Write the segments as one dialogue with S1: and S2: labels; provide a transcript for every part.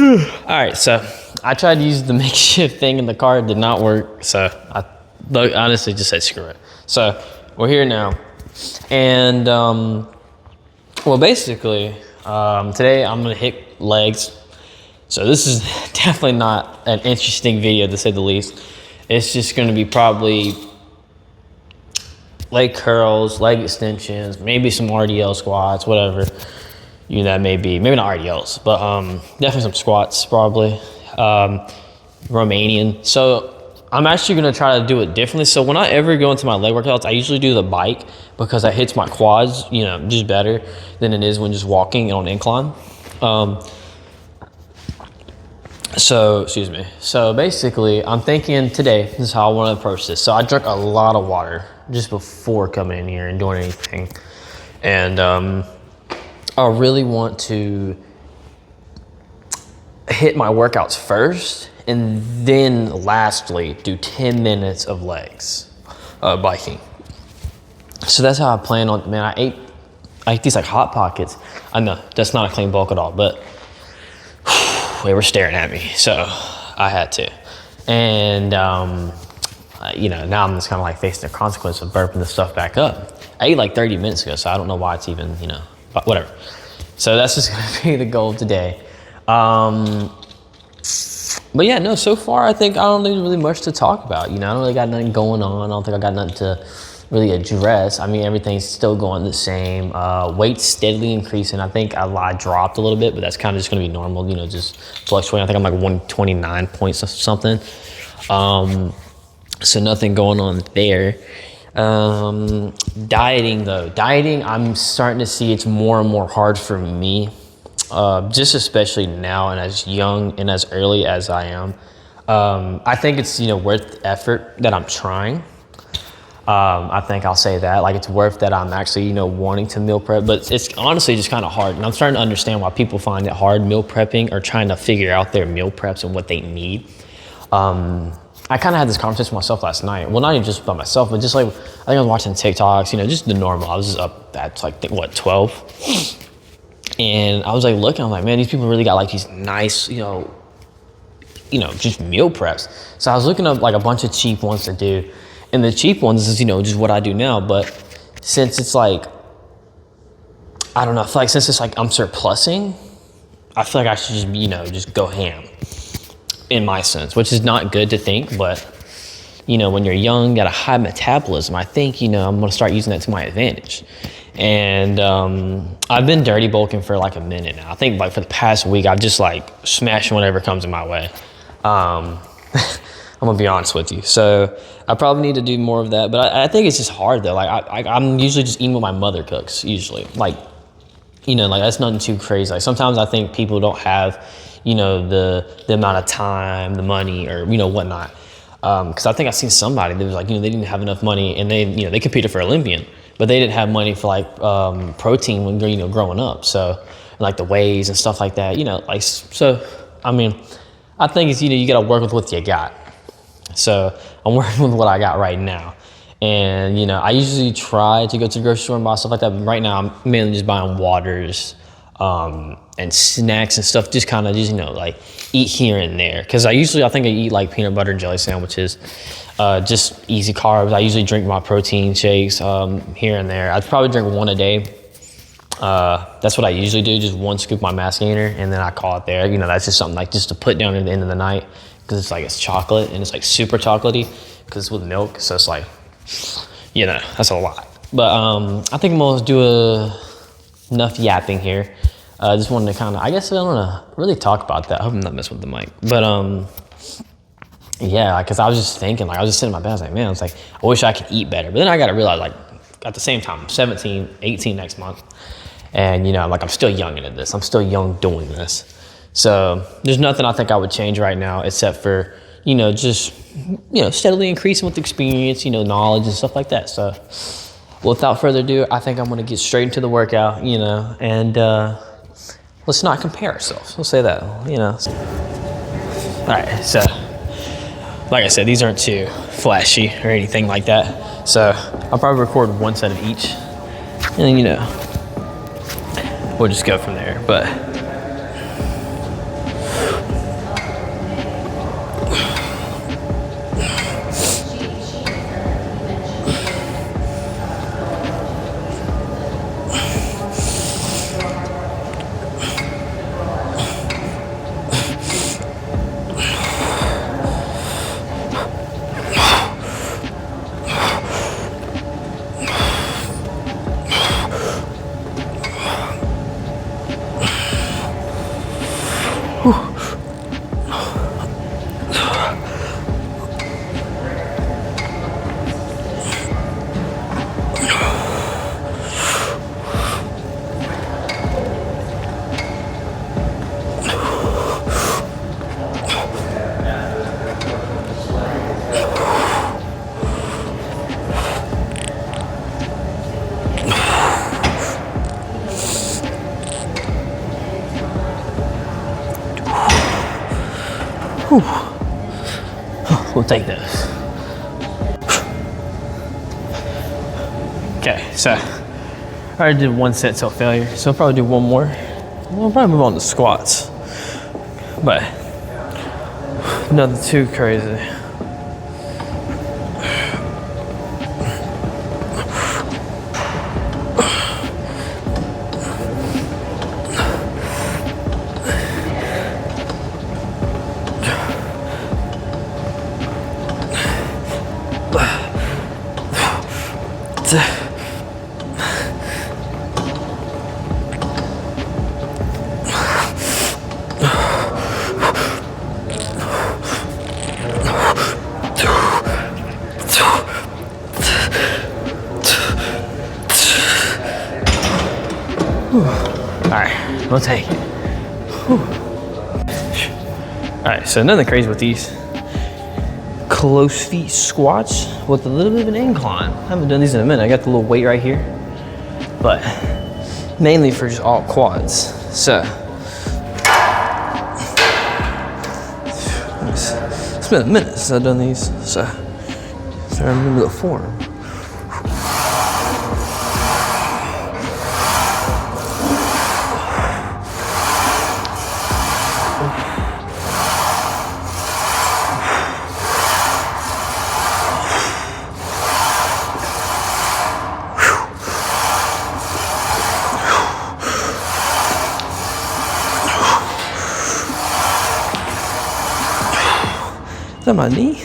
S1: All right, so I tried to use the makeshift thing in the car. It did not work. So I honestly just said screw it. So we're here now. And, well, basically, today I'm going to hit legs. So this is definitely not an interesting video, to say the least. It's just going to be probably leg curls, leg extensions, maybe some RDL squats, whatever that may be. Maybe not RDLs, but definitely some squats, probably. Romanian. So I'm actually going to try to do it differently. So when I ever go into my leg workouts, I usually do the bike because that hits my quads, just better than it is when just walking on incline. Excuse me. So basically, I'm thinking today, this is how I want to approach this. So I drank a lot of water just before coming in here and doing anything. And I really want to hit my workouts first and then lastly do 10 minutes of legs, biking. So that's how I plan on, man, I ate these like Hot Pockets. I know that's not a clean bulk at all, but they were staring at me, so I had to. And, now I'm just kind of like facing the consequence of burping the stuff back up. I ate like 30 minutes ago, so I don't know why it's even, but whatever. So that's just gonna be the goal of today. But yeah, no, so far I think I don't think there's really much to talk about. I don't really got nothing going on. I don't think I got nothing to really address. I mean, everything's still going the same. Weight steadily increasing. I think I dropped a little bit, but that's kind of just gonna be normal, just fluctuating. I think I'm like 129 points or something. So nothing going on there. Dieting though. I'm starting to see it's more and more hard for me. Just especially now and as young and as early as I am. I think it's, worth the effort that I'm trying. I think I'll say that, like, it's worth that I'm actually, wanting to meal prep, but it's honestly just kind of hard. And I'm starting to understand why people find it hard meal prepping or trying to figure out their meal preps and what they need. I kind of had this conversation with myself last night. Well, not even just by myself, but just like, I think I was watching TikToks, just the normal. I was just up at like, 12? And I was like looking, I'm like, man, these people really got like these nice, just meal preps. So I was looking up like a bunch of cheap ones to do. And the cheap ones is, just what I do now. But since it's like, I don't know, I feel like since it's like I'm surplusing, I feel like I should just, just go ham in my sense, which is not good to think. But, when you're young, got a high metabolism, I think, I'm going to start using that to my advantage. And I've been dirty bulking for like a minute now. I think like for the past week, I've just like smashing whatever comes in my way. I'm gonna be honest with you. So I probably need to do more of that, but I think it's just hard though. Like I'm usually just eating what my mother cooks usually. Like, like that's nothing too crazy. Like sometimes I think people don't have, the amount of time, the money or, whatnot. Cause I think I've seen somebody that was like, they didn't have enough money and they competed for Olympian, but they didn't have money for like, protein when they're, growing up. So like the wheys and stuff like that, so, I mean, I think it's, you gotta work with what you got. So I'm working with what I got right now. And, I usually try to go to the grocery store and buy stuff like that. But right now I'm mainly just buying waters, and snacks and stuff, just kind of just, like eat here and there. Cause I think I eat like peanut butter and jelly sandwiches, just easy carbs. I usually drink my protein shakes, here and there. I'd probably drink one a day. That's what I usually do. Just one scoop of my mass gainer and then I call it there. That's just something like just to put down at the end of the night. Cause it's chocolate and it's like super chocolatey cause it's with milk. So it's like, that's a lot. But, I think I'm gonna do enough yapping here. I just wanted to kind of, I guess I don't know, really talk about that. I hope I'm not messing with the mic. But, yeah, cause I was just thinking, like I was just sitting in my bed, I was like, man, I was like, I wish I could eat better. But then I got to realize like at the same time, I'm 17, 18 next month. And, like I'm still young into this. I'm still young doing this. So there's nothing I think I would change right now except for, just, steadily increasing with experience, knowledge and stuff like that. So without further ado, I think I'm going to get straight into the workout, and let's not compare ourselves. We'll say that, All right. So like I said, these aren't too flashy or anything like that. So I'll probably record one set of each and then, we'll just go from there. But We'll take those. Okay, so I already did one set till failure, so I'll probably do one more. We'll probably move on to squats, but nothing too crazy. Alright, we'll take it. Alright, so nothing crazy with these close feet squats with a little bit of an incline. I haven't done these in a minute. I got the little weight right here, but mainly for just all quads. So it's been a minute since I've done these, so I remember the form. Is that my knee?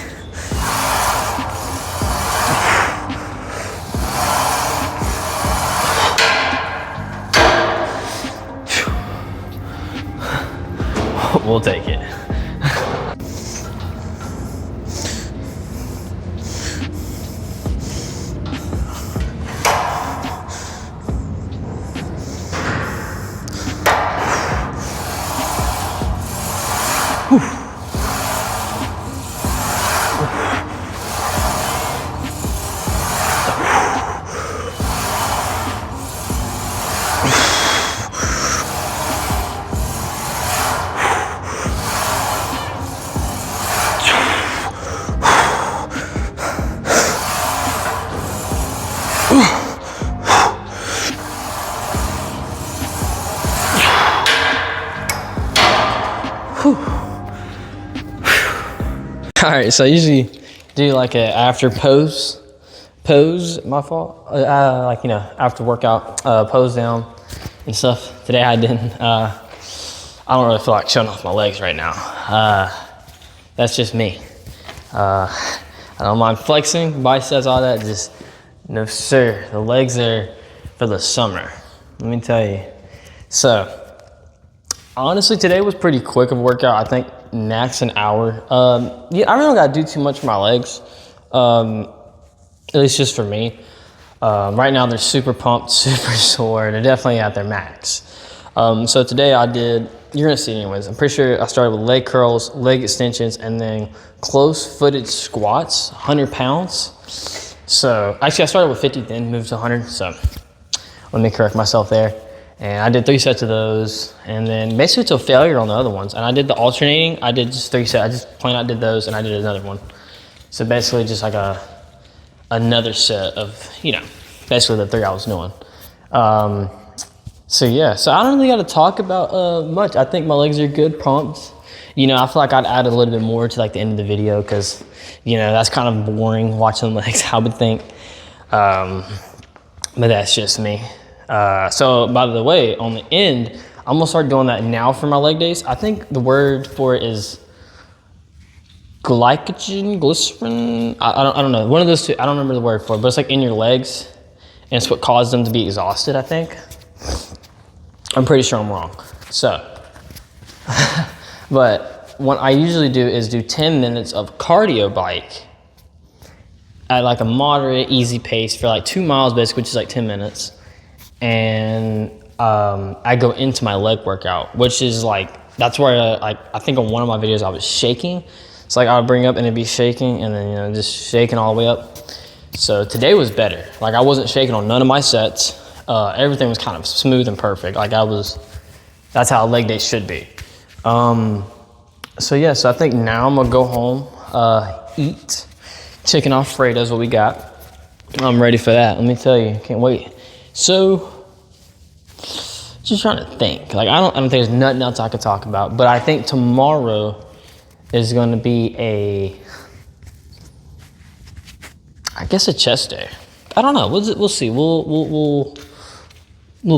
S1: We'll take it. All right, so I usually do like a after pose, my fault. Like, you know, after workout, pose down and stuff. Today I didn't, I don't really feel like showing off my legs right now. That's just me. I don't mind flexing, biceps, all that, just no sir. The legs are for the summer, let me tell you. So, honestly, today was pretty quick of a workout. I think max an hour. Yeah, I really don't gotta do too much for my legs, at least just for me. Right now they're super pumped, super sore. They're definitely at their max. So today I did, you're gonna see it anyways. I'm pretty sure I started with leg curls, leg extensions, and then close-footed squats, 100 pounds. So actually I started with 50, then moved to 100. So let me correct myself there. And I did 3 sets of those, and then basically till failure on the other ones. And I did the alternating. I did just 3 sets. I just plain out did those, and I did another one. So basically just like another set of, you know, basically the 3 I was doing. So yeah, so I don't really got to talk about much. I think my legs are good, pumped. You know, I feel like I'd add a little bit more to like the end of the video because, you know, that's kind of boring watching the legs, I would think. But that's just me. So by the way, on the end, I'm gonna start doing that now for my leg days. I think the word for it is glycogen, glycerin. I don't know. One of those two. I don't remember the word for it, but it's like in your legs, and it's what caused them to be exhausted, I think. I'm pretty sure I'm wrong. So But what I usually do is do 10 minutes of cardio bike at like a moderate, easy pace for like 2 miles, basically, which is like 10 minutes. And I go into my leg workout, which is like, that's where I think on one of my videos I was shaking. It's like I would bring up and it'd be shaking, and then, you know, just shaking all the way up. So today was better. Like I wasn't shaking on none of my sets. Everything was kind of smooth and perfect. Like that's how a leg day should be. So yeah, so I think now I'm gonna go home, eat chicken Alfredo is what we got. I'm ready for that. Let me tell you, can't wait. So just trying to think. Like I don't think there's nothing else I could talk about. But I think tomorrow is going to be I guess a chest day. I don't know. We'll see. We'll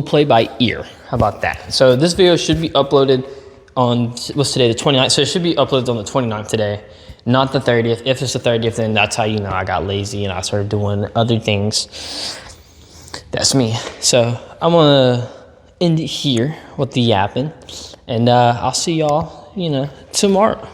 S1: play by ear. How about that? So this video should be uploaded on, what's today, the 29th? So it should be uploaded on the 29th today, not the 30th. If it's the 30th, then that's how you know I got lazy and I started doing other things. That's me. So I'm gonna end it here with the yapping, and I'll see y'all, tomorrow.